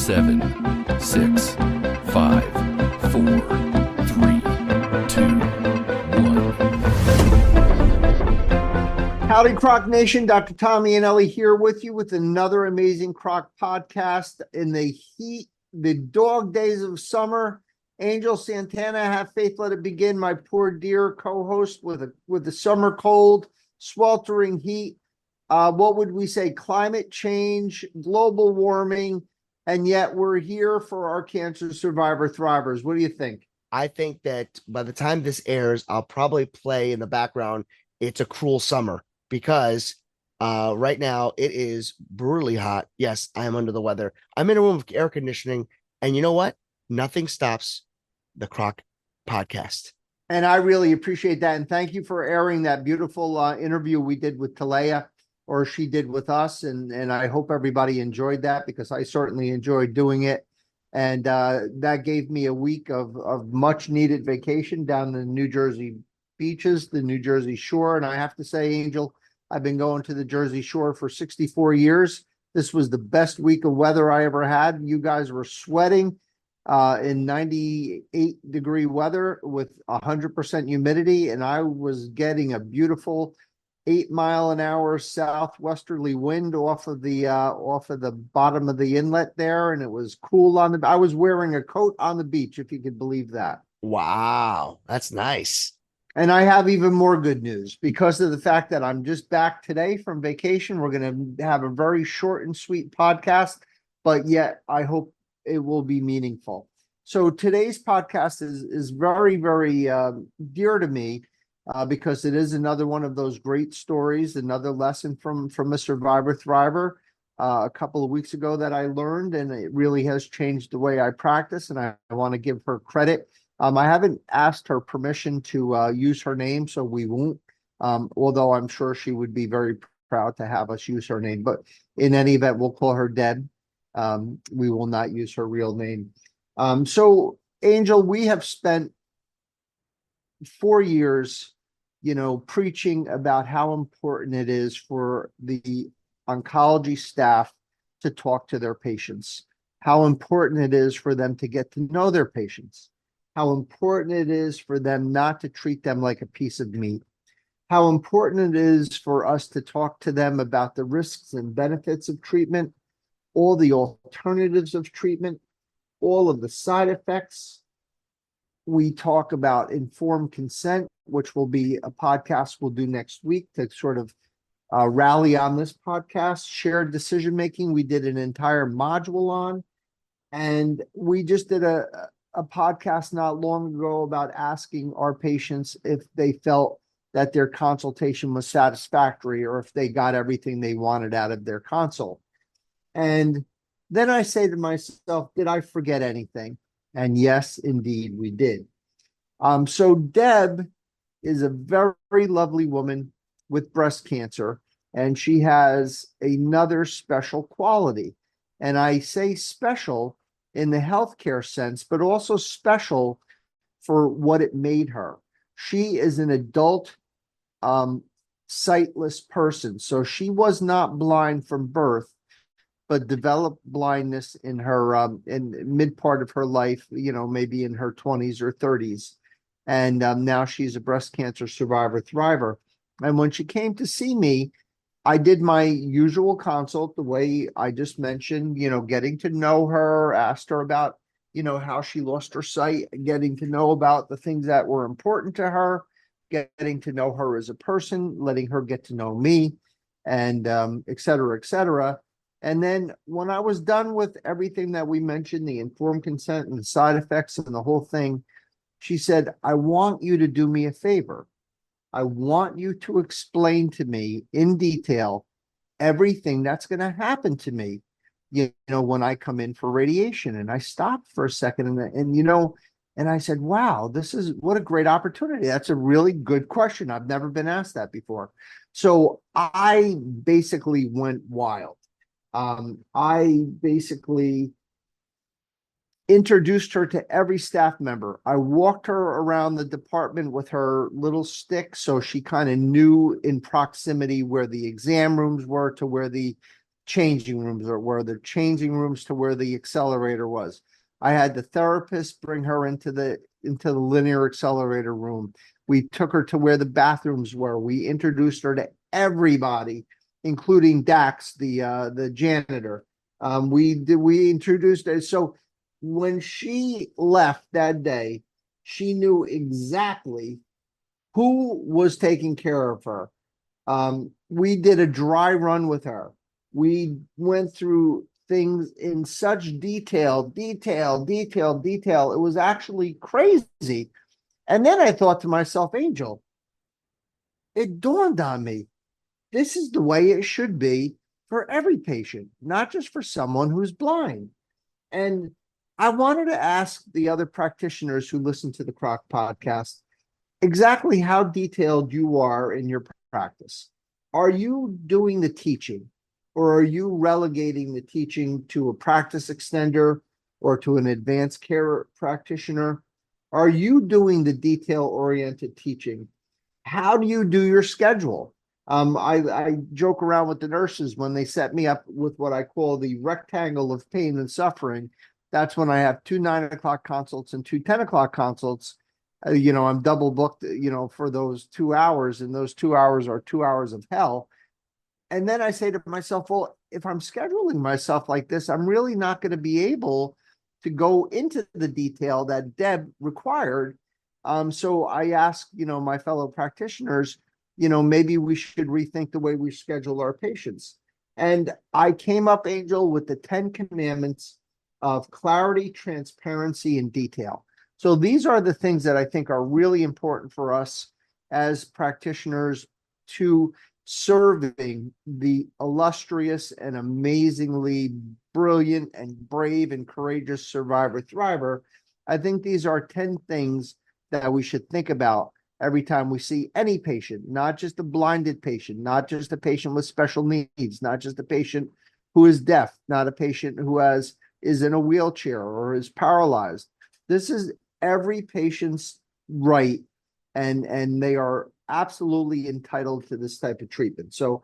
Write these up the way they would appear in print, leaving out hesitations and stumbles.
7, 6, 5, 4, 3, 2, 1. Howdy, CROC Nation. Dr. Tommy and Ellie here with you with another amazing CROC podcast in the heat, the dog days of summer. Angel Santana, have faith, let it begin. My poor dear co-host with the summer cold, sweltering heat. What would we say? Climate change, global warming, and yet we're here for our cancer survivor thrivers. What do you think? I think that by the time this airs, I'll probably play in the background It's a Cruel Summer, because right now it is brutally hot. Yes, I am under the weather. I'm in a room with air conditioning, and you know what? Nothing stops the CROC podcast. And I really appreciate that. And thank you for airing that beautiful interview we did with Talea, or she did with us. And I hope everybody enjoyed that, because I certainly enjoyed doing it. And that gave me a week of much needed vacation down the New Jersey beaches, the New Jersey shore. And I have to say, Angel, I've been going to the Jersey Shore for 64 years. This was the best week of weather I ever had. You guys were sweating in 98-degree weather with 100% humidity, and I was getting a beautiful 8-mile-an-hour southwesterly wind off of the bottom of the inlet there, and it was cool on the. I was wearing a coat on the beach, if you could believe that. Wow, that's nice. And I have even more good news because of the fact that I'm just back today from vacation. We're going to have a very short and sweet podcast, but yet I hope it will be meaningful. So today's podcast is very, very dear to me because it is another one of those great stories, another lesson from a survivor thriver a couple of weeks ago that I learned, and it really has changed the way I practice, and I want to give her credit. I haven't asked her permission to use her name, so we won't, although I'm sure she would be very proud to have us use her name. But in any event, we'll call her Deb. We will not use her real name. So, Angel, we have spent 4 years, preaching about how important it is for the oncology staff to talk to their patients, how important it is for them to get to know their patients, how important it is for them not to treat them like a piece of meat, how important it is for us to talk to them about the risks and benefits of treatment, all the alternatives of treatment, all of the side effects. We talk about informed consent, which will be a podcast we'll do next week to sort of rally on this podcast. Shared decision making, we did an entire module on. And we just did a podcast not long ago about asking our patients if they felt that their consultation was satisfactory or if they got everything they wanted out of their consult. And then I say to myself, did I forget anything? And yes, indeed, we did. So Deb is a very lovely woman with breast cancer, and she has another special quality. And I say special in the healthcare sense, but also special for what it made her. She is an adult sightless person. So she was not blind from birth, but developed blindness in her in mid part of her life, maybe in her 20s or 30s. And now she's a breast cancer survivor thriver. And when she came to see me, I did my usual consult the way I just mentioned, getting to know her, asked her about, how she lost her sight, getting to know about the things that were important to her, getting to know her as a person, letting her get to know me, and et cetera, et cetera. And then when I was done with everything that we mentioned, the informed consent and the side effects and the whole thing, she said, I want you to do me a favor. I want you to explain to me in detail everything that's going to happen to me, when I come in for radiation. And I stopped for a second and I said, wow, this is what a great opportunity. That's a really good question. I've never been asked that before. So I basically went wild. I basically introduced her to every staff member. I walked her around the department with her little stick, so she kind of knew in proximity where the exam rooms were to where the changing rooms were, the changing rooms to where the accelerator was. I had the therapist bring her into the linear accelerator room. We took her to where the bathrooms were. We introduced her to everybody, including Dax, the janitor. We introduced her. So when she left that day, she knew exactly who was taking care of her. We did a dry run with her. We went through things in such detail. It was actually crazy. And then I thought to myself, Angel, it dawned on me, this is the way it should be for every patient, not just for someone who's blind. And I wanted to ask the other practitioners who listen to the CROC podcast exactly how detailed you are in your practice. Are you doing the teaching, or are you relegating the teaching to a practice extender or to an advanced care practitioner? Are you doing the detail-oriented teaching? How do you do your schedule? I joke around with the nurses when they set me up with what I call the rectangle of pain and suffering. That's when I have 2 9 o'clock consults and 2 10 o'clock consults. I'm double booked, for those 2 hours, and those 2 hours are 2 hours of hell. And then I say to myself, well, if I'm scheduling myself like this, I'm really not going to be able to go into the detail that Deb required. So I ask, my fellow practitioners, maybe we should rethink the way we schedule our patients. And I came up, Angel, with the 10 commandments of clarity, transparency, and detail. So these are the things that I think are really important for us as practitioners to serving the illustrious and amazingly brilliant and brave and courageous survivor thriver. I think these are 10 things that we should think about every time we see any patient, not just a blinded patient, not just a patient with special needs, not just a patient who is deaf, not a patient who is in a wheelchair or is paralyzed. This is every patient's right, and they are absolutely entitled to this type of treatment. So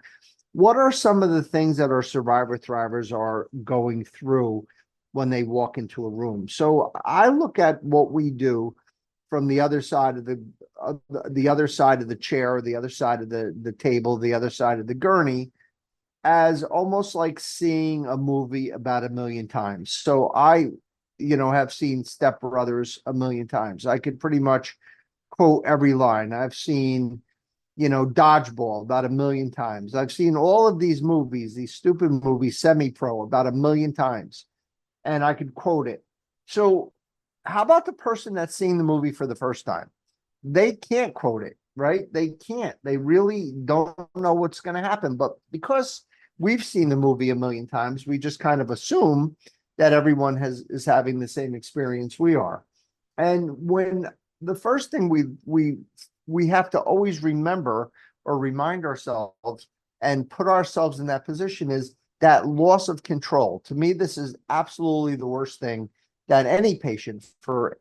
what are some of the things that our survivor thrivers are going through when they walk into a room? So I look at what we do from the other side of the other side of the chair, the other side of the table, the other side of the gurney, as almost like seeing a movie about a million times. So I, have seen Step Brothers a million times. I could pretty much quote every line. I've seen, Dodgeball about a million times. I've seen all of these movies, these stupid movies, Semi-Pro, about a million times, and I could quote it. So how about the person that's seeing the movie for the first time? They can't quote it, right? They can't. They really don't know what's going to happen. But because we've seen the movie a million times, we just kind of assume that everyone is having the same experience we are. And when the first thing we have to always remember or remind ourselves and put ourselves in that position is that loss of control. To me, this is absolutely the worst thing that any patient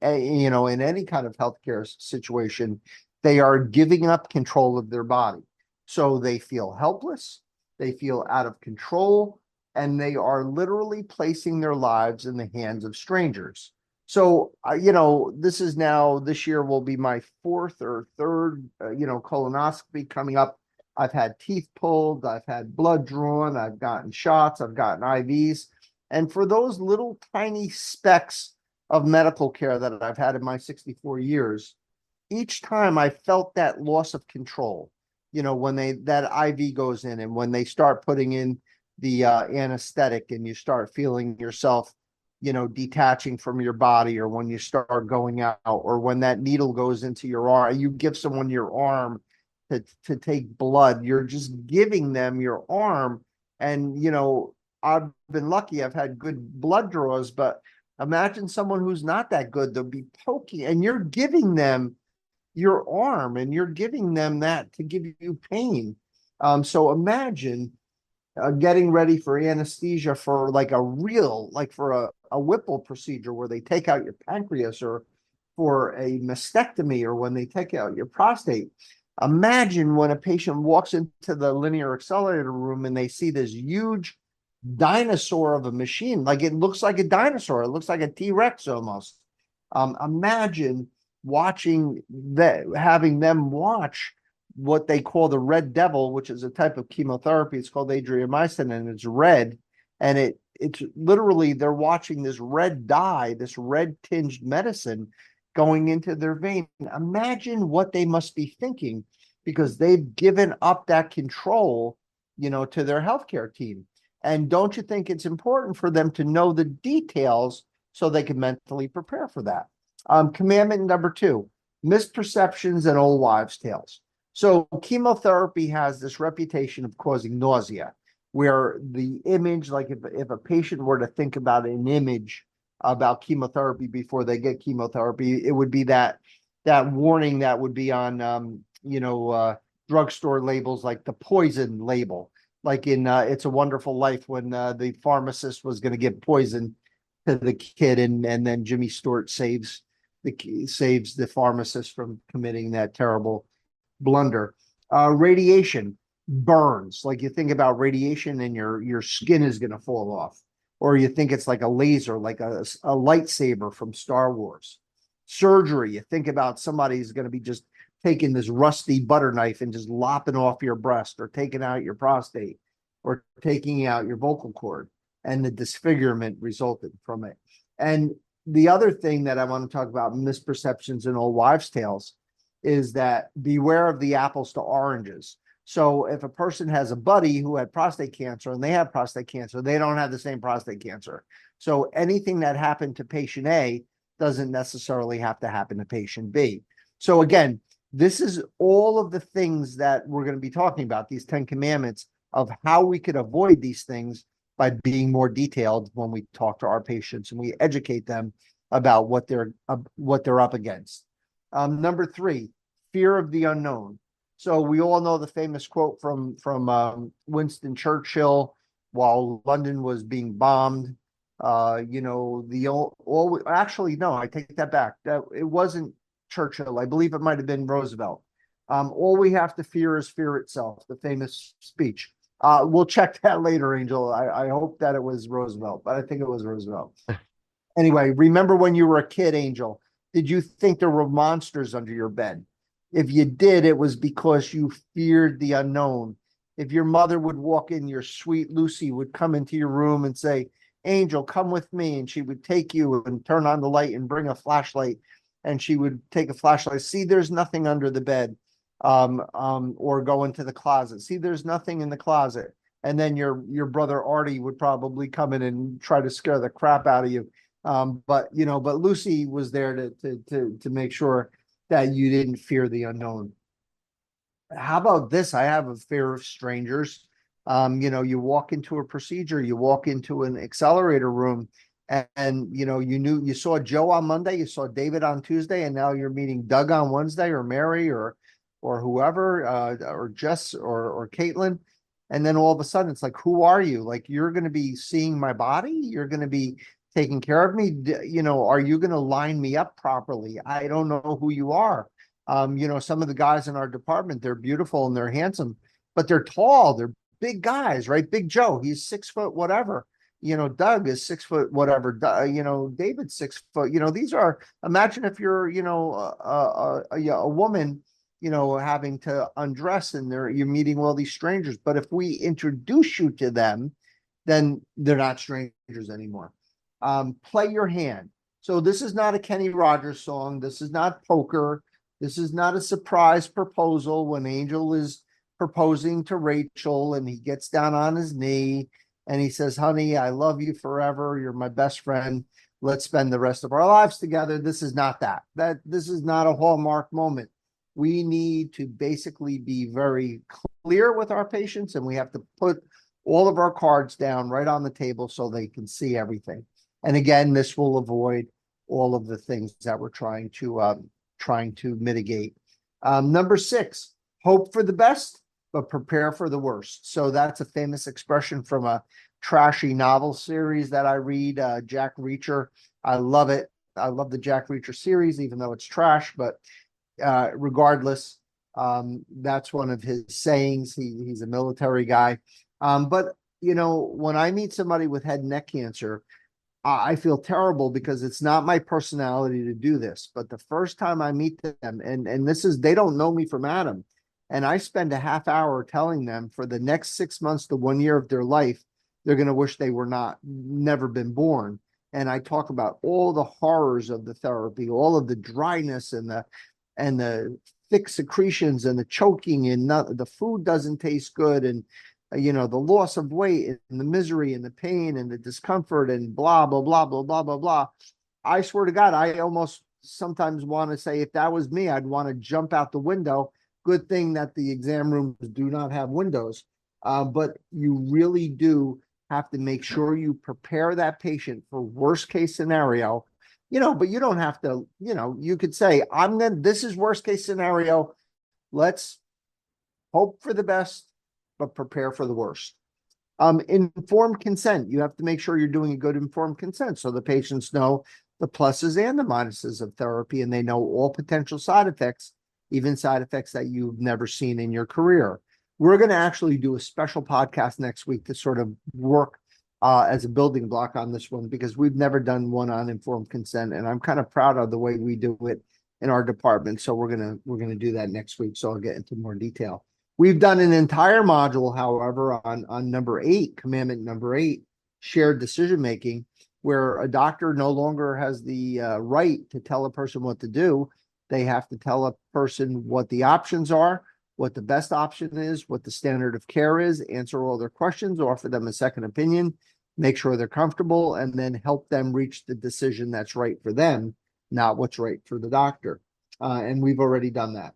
in any kind of healthcare situation, they are giving up control of their body. So they feel helpless, they feel out of control, and they are literally placing their lives in the hands of strangers. So, this year will be my fourth or third, colonoscopy coming up. I've had teeth pulled, I've had blood drawn, I've gotten shots, I've gotten IVs. And for those little tiny specks of medical care that I've had in my 64 years, each time I felt that loss of control, when that IV goes in and when they start putting in the anesthetic and you start feeling yourself, detaching from your body, or when you start going out, or when that needle goes into your arm, you give someone your arm to take blood, you're just giving them your arm. And, I've been lucky, I've had good blood draws, but imagine someone who's not that good, they'll be poking, and you're giving them your arm and you're giving them that to give you pain. So imagine getting ready for anesthesia for like for a Whipple procedure where they take out your pancreas, or for a mastectomy, or when they take out your prostate. Imagine when a patient walks into the linear accelerator room and they see this huge dinosaur of a machine. Like it looks like a dinosaur. It looks like a T-Rex almost. Imagine watching that, having them watch what they call the red devil, which is a type of chemotherapy. It's called adriamycin, and it's red. And it's literally they're watching this red dye, this red tinged medicine going into their vein. Imagine what they must be thinking because they've given up that control, to their healthcare team. And don't you think it's important for them to know the details so they can mentally prepare for that? Commandment number 2, misperceptions and old wives' tales. So chemotherapy has this reputation of causing nausea, where the image, like if a patient were to think about an image about chemotherapy before they get chemotherapy, it would be that warning that would be on drugstore labels, like the poison label, like in It's a Wonderful Life, when the pharmacist was going to give poison to the kid, and then Jimmy Stewart saves the pharmacist from committing that terrible blunder. Radiation burns. Like you think about radiation and your skin is going to fall off, or you think it's like a laser, like a lightsaber from Star Wars. Surgery, you think about somebody's going to be just taking this rusty butter knife and just lopping off your breast, or taking out your prostate, or taking out your vocal cord, and the disfigurement resulted from it. And the other thing that I want to talk about, misperceptions and old wives' tales, is that beware of the apples to oranges. So if a person has a buddy who had prostate cancer and they have prostate cancer, they don't have the same prostate cancer. So anything that happened to patient A doesn't necessarily have to happen to patient B. So again, this is all of the things that we're going to be talking about, these 10 commandments of how we could avoid these things by being more detailed when we talk to our patients and we educate them about what they're up against. Number 3, fear of the unknown. So we all know the famous quote from Winston Churchill while London was being bombed. Actually, no, I take that back. That it wasn't Churchill. I believe it might have been Roosevelt. All we have to fear is fear itself, the famous speech. We'll check that later, Angel. I hope that it was Roosevelt, but I think it was Roosevelt. Anyway, remember when you were a kid, Angel, did you think there were monsters under your bed? If you did, it was because you feared the unknown. If your mother would walk in, your sweet Lucy would come into your room and say, Angel, come with me. And she would take you and turn on the light and bring a flashlight. And she would take a flashlight. See, there's nothing under the bed. Or go into the closet. See, there's nothing in the closet. And then your brother Artie would probably come in and try to scare the crap out of you. But Lucy was there to make sure that you didn't fear the unknown. How about this? I have a fear of strangers. You walk into a procedure, you walk into an accelerator room, and you saw Joe on Monday, you saw David on Tuesday, and now you're meeting Doug on Wednesday, or Mary, or whoever, or Jess, or Caitlin. And then all of a sudden it's like, who are you? Like, you're going to be seeing my body. You're going to be taking care of me. Are you going to line me up properly? I don't know who you are. Some of the guys in our department, they're beautiful and they're handsome, but they're tall. They're big guys, right? Big Joe, he's 6 foot, whatever. Doug is 6 foot, whatever. David's 6 foot. These are, imagine if you're, a woman, having to undress, and you're meeting all these strangers. But if we introduce you to them, then they're not strangers anymore. Play your hand. So this is not a Kenny Rogers song. This is not poker. This is not a surprise proposal when Angel is proposing to Rachel and he gets down on his knee and he says, honey, I love you forever. You're my best friend. Let's spend the rest of our lives together. This is not that. This is not a Hallmark moment. We need to basically be very clear with our patients, and we have to put all of our cards down right on the table so they can see everything. And again, this will avoid all of the things that we're trying to mitigate. Number 6, hope for the best, but prepare for the worst. So that's a famous expression from a trashy novel series that I read, Jack Reacher. I love it. I love the Jack Reacher series, even though it's trash, but regardless, that's one of his sayings. He's a military guy. But when I meet somebody with head and neck cancer, I feel terrible because it's not my personality to do this. But the first time I meet them, and they don't know me from Adam, and I spend a half hour telling them for the next 6 months to 1 year of their life, they're going to wish they were never been born. And I talk about all the horrors of the therapy, all of the dryness and the thick secretions and the choking, and the food doesn't taste good, and the loss of weight and the misery and the pain and the discomfort and blah blah blah blah blah blah blah. I swear to God, I almost sometimes want to say, if that was me, I'd want to jump out the window. Good thing that the exam rooms do not have windows. But you really do have to make sure you prepare that patient for worst case scenario. But you don't have to, you could say, this is worst case scenario. Let's hope for the best, but prepare for the worst. Informed consent. You have to make sure you're doing a good informed consent so the patients know the pluses and the minuses of therapy, and they know all potential side effects, even side effects that you've never seen in your career. We're going to actually do a special podcast next week to sort of work as a building block on this one, because we've never done one on informed consent, and I'm kind of proud of the way we do it in our department. So we're gonna do that next week. So I'll get into more detail. We've done an entire module, however, on number 8, commandment number 8, shared decision making, where a doctor no longer has the right to tell a person what to do. They have to tell a person what the options are, what the best option is, what the standard of care is, answer all their questions, offer them a second opinion, make sure they're comfortable, and then help them reach the decision that's right for them, not what's right for the doctor. And we've already done that.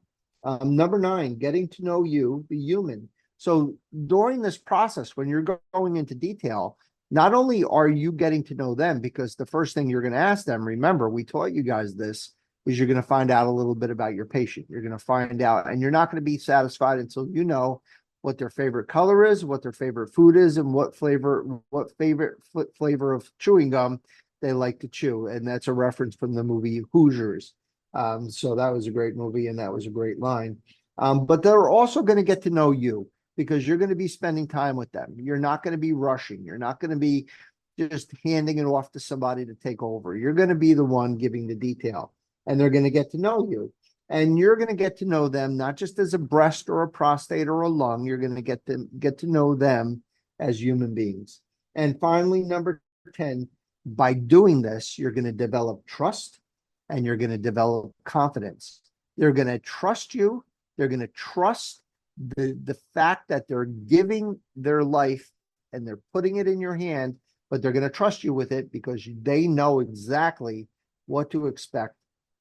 Number 9, getting to know you, the human. So during this process, when you're going into detail, not only are you getting to know them, because the first thing you're going to ask them, remember, we taught you guys this, is you're going to find out a little bit about your patient. You're going to find out, and you're not going to be satisfied until you know what their favorite color is, what their favorite food is, and what favorite flavor of chewing gum they like to chew. And that's a reference from the movie Hoosiers. So that was a great movie, and that was a great line. But they're also going to get to know you, because you're going to be spending time with them. You're not going to be rushing. You're not going to be just handing it off to somebody to take over. You're going to be the one giving the detail, and they're going to get to know you. And you're going to get to know them not just as a breast or a prostate or a lung. You're going to get to know them as human beings. And finally, number 10, by doing this, you're going to develop trust, and you're going to develop confidence. They're going to trust you. They're going to trust the fact that they're giving their life and they're putting it in your hand, but they're going to trust you with it because they know exactly what to expect,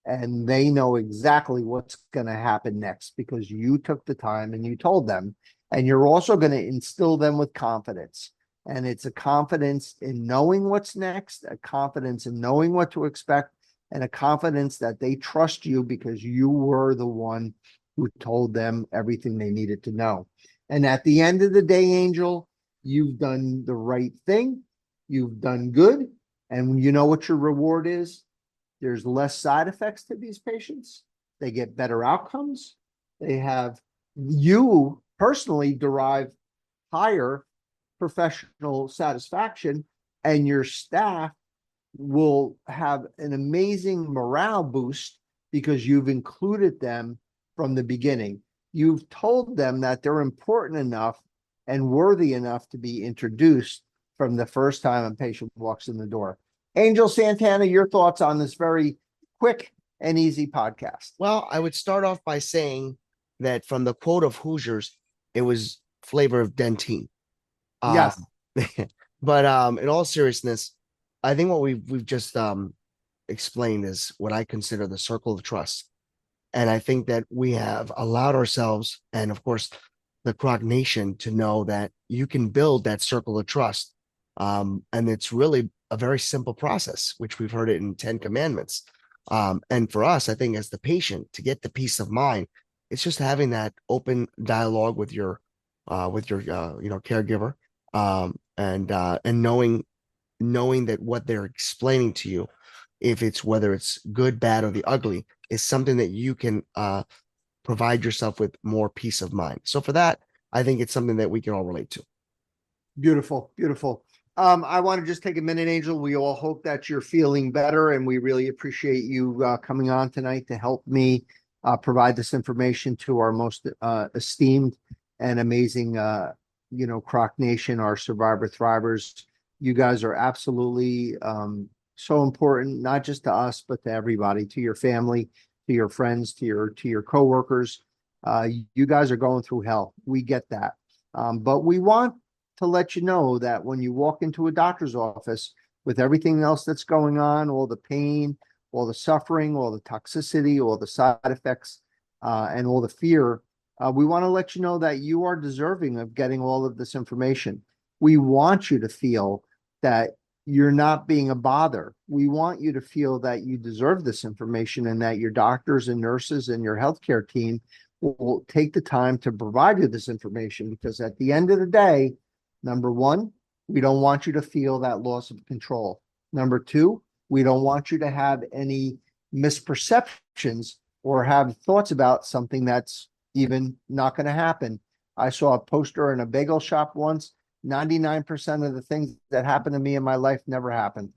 and they know exactly what's going to happen next because you took the time and you told them. And you're also going to instill them with confidence. And it's a confidence in knowing what's next, a confidence in knowing what to expect, and a confidence that they trust you because you were the one who told them everything they needed to know. And at the end of the day, Angel, you've done the right thing. You've done good. And when you know what your reward is, there's less side effects to these patients. They get better outcomes. You personally derive higher professional satisfaction, and your staff will have an amazing morale boost because you've included them from the beginning. You've told them that they're important enough and worthy enough to be introduced from the first time a patient walks in the door. Angel Santana, your thoughts on this very quick and easy podcast? Well, I would start off by saying that from the quote of Hoosiers, it was flavor of dentine. Yes. But in all seriousness, I think what we've just explained is what I consider the circle of trust. And I think that we have allowed ourselves, and of course, the CROC Nation, to know that you can build that circle of trust. And it's really a very simple process, which we've heard it in 10 commandments. And for us, I think as the patient, to get the peace of mind, it's just having that open dialogue with your caregiver, and knowing that what they're explaining to you, whether it's good, bad, or the ugly, is something that you can provide yourself with more peace of mind. So for that, I think it's something that we can all relate to. Beautiful, beautiful. I want to just take a minute, Angel. We all hope that you're feeling better, and we really appreciate you coming on tonight to help me provide this information to our most esteemed and amazing, CROC Nation, our survivor thrivers. You guys are absolutely so important, not just to us, but to everybody, to your family, to your friends, to your coworkers. You guys are going through hell. We get that. But we want to let you know that when you walk into a doctor's office with everything else that's going on, all the pain, all the suffering, all the toxicity, all the side effects, and all the fear, we want to let you know that you are deserving of getting all of this information. We want you to feel that you're not being a bother. We want you to feel that you deserve this information and that your doctors and nurses and your healthcare team will take the time to provide you this information, because at the end of the day, number one, we don't want you to feel that loss of control. Number two, we don't want you to have any misperceptions or have thoughts about something that's even not going to happen. I saw a poster in a bagel shop once. 99% of the things that happened to me in my life never happened.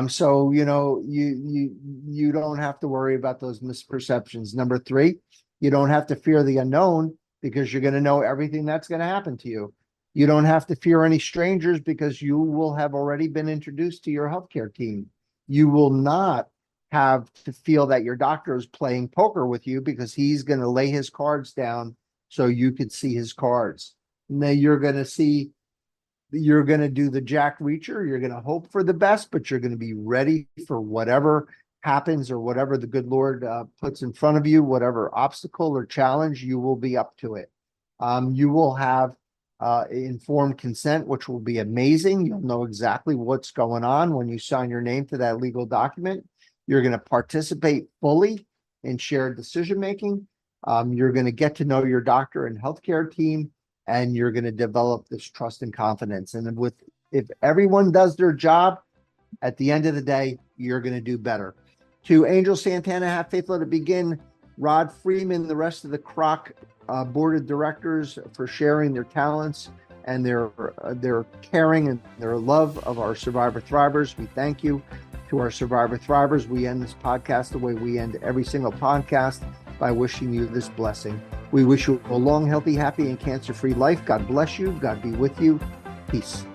So you don't have to worry about those misperceptions. Number three, you don't have to fear the unknown, because you're going to know everything that's going to happen to you. You don't have to fear any strangers, because you will have already been introduced to your healthcare team. You will not have to feel that your doctor is playing poker with you, because he's going to lay his cards down so you could see his cards. Now you're going to do the Jack Reacher. You're going to hope for the best, but you're going to be ready for whatever happens or whatever the good Lord puts in front of you, whatever obstacle or challenge, you will be up to it. You will have informed consent, which will be amazing. You'll know exactly what's going on when you sign your name to that legal document. You're going to participate fully in shared decision-making. You're going to get to know your doctor and healthcare team, and you're going to develop this trust and confidence. And if everyone does their job, at the end of the day, you're going to do better. To Angel Santana, have faith, let it begin. Rod Freeman, the rest of the CROC board of directors, for sharing their talents and their caring and their love of our survivor thrivers. We thank you. To our survivor thrivers, we end this podcast the way we end every single podcast, by wishing you this blessing. We wish you a long, healthy, happy, and cancer-free life. God bless you. God be with you. Peace.